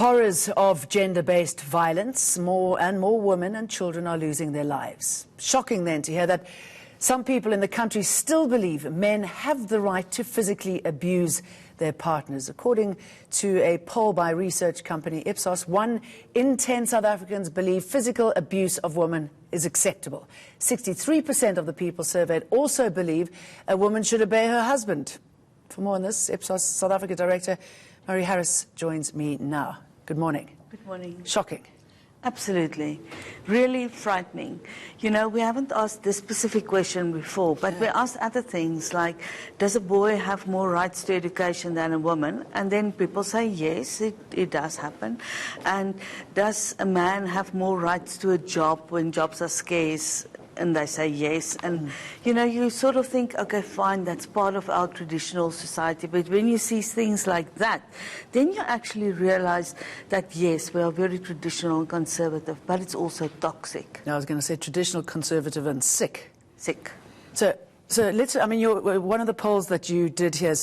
Horrors of gender-based violence. More women and children are losing their lives. Shocking then to hear that some people in the country still believe men have the right to physically abuse their partners. According to a poll by research company Ipsos, 1 in 10 South Africans believe physical abuse of women is acceptable. 63% of the people surveyed also believe a woman should obey her husband. For more on this, Ipsos South Africa Director Murray Harris joins me now. Good morning. Good morning. Shocking. Absolutely. Really frightening. You know, we haven't asked this specific question before, but we asked other things like, does a boy have more rights to education than a woman? And then people say, yes, it does happen. And does a man have more rights to a job when jobs are scarce? And they say yes. And, you know, you sort of think, okay, fine, that's part of our traditional society. But when you see things like that, then you actually realize that, yes, we are very traditional and conservative, but it's also toxic. Now, I was going to say traditional, conservative and sick. Sick. So let's, I mean, one of the polls that you did here,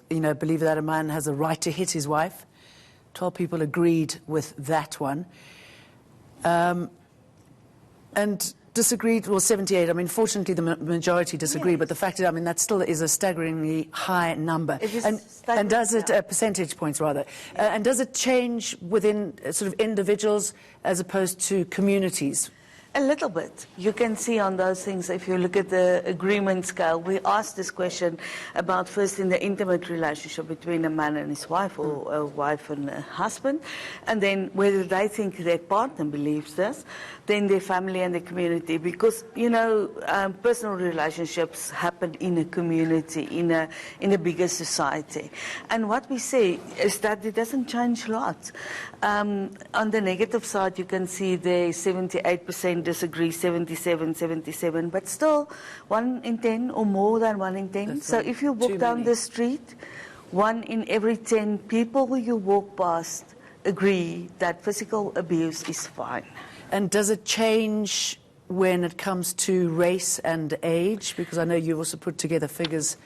believe that a man has a right to hit his wife. 12 people agreed with that one. And disagreed, well, 78. I mean, fortunately, the majority disagree, yes. But the fact is, I mean, that still is a staggeringly high number. And does it, percentage points rather, and does it change within sort of individuals as opposed to communities? A little bit. You can see on those things, if you look at the agreement scale, we asked this question about first in the intimate relationship between a man and his wife, or a wife and a husband, and then whether they think their partner believes this, then their family and the community, because, you know, personal relationships happen in a community, in a bigger society. And what we say is that it doesn't change a lot. On the negative side, you can see there 78% disagree, 77, but still 1 in 10 or more than 1 in 10. That's so right. If you walk down the street, 1 in every 10 people who you walk past agree that physical abuse is fine. And does it change when it comes to race and age? Because I know you've also put together figures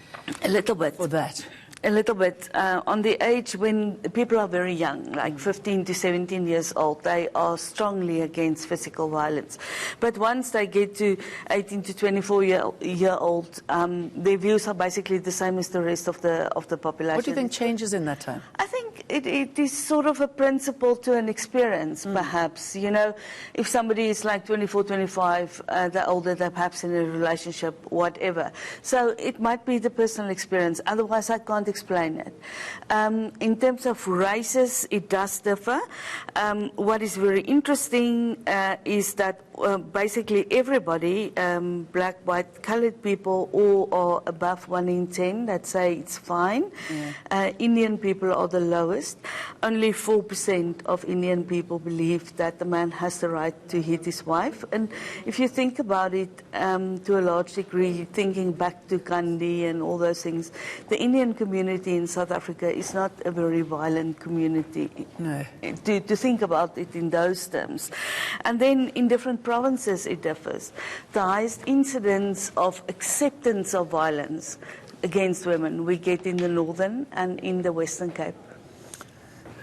a little bit for that. A little bit. On the age when people are very young, like 15 to 17 years old, they are strongly against physical violence. But once they get to 18 to 24-year-old, their views are basically the same as the rest of the population. What do you think changes in that time? I think it is sort of a principle to an experience, perhaps. You know, if somebody is like 24, 25, they're older, they're perhaps in a relationship, whatever. So it might be the personal experience. Otherwise, I can't explain it. In terms of races, it does differ. What is very interesting is that basically everybody, black, white, colored people, all are above 1 in 10 that say it's fine. Yeah. Indian people are the lowest. Only 4% of Indian people believe that the man has the right to hit his wife. And if you think about it, to a large degree, thinking back to Gandhi and all those things, the Indian community in South Africa is not a very violent community. No. To think about it in those terms. And then in different provinces it differs. The highest incidence of acceptance of violence against women we get in the Northern and in the Western Cape.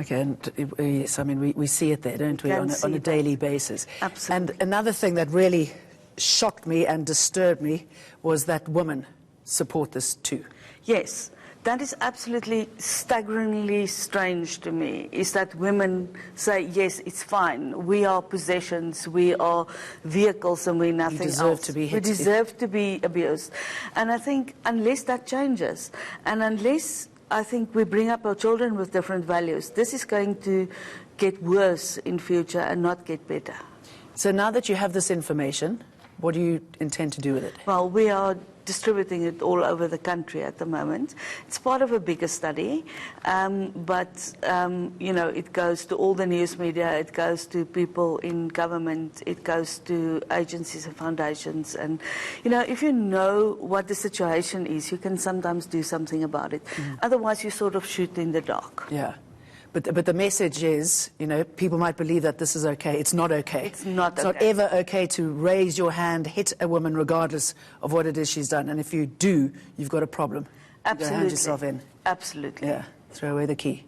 Okay, and yes, I mean, we see it there, don't we, on a daily basis. Absolutely. And another thing that really shocked me and disturbed me was that women support this too. Yes. That is absolutely staggeringly strange to me, is that women say, yes, it's fine. We are possessions, we are vehicles, and we're nothing else. To be hit. We deserve to be abused. And I think unless that changes, and unless I think we bring up our children with different values, this is going to get worse in future and not get better. So now that you have this information, what do you intend to do with it? Well, we are distributing it all over the country at the moment. It's part of a bigger study, but you know, it goes to all the news media, it goes to people in government, it goes to agencies and foundations, and you know, if you know what the situation is, you can sometimes do something about it. Otherwise, you sort of shoot in the dark. Yeah. But the message is, you know, people might believe that this is okay. It's not okay. It's not okay. It's not ever okay to raise your hand, hit a woman regardless of what it is she's done. And if you do, you've got a problem. Absolutely. You've got to hand yourself in. Absolutely. Yeah. Throw away the key.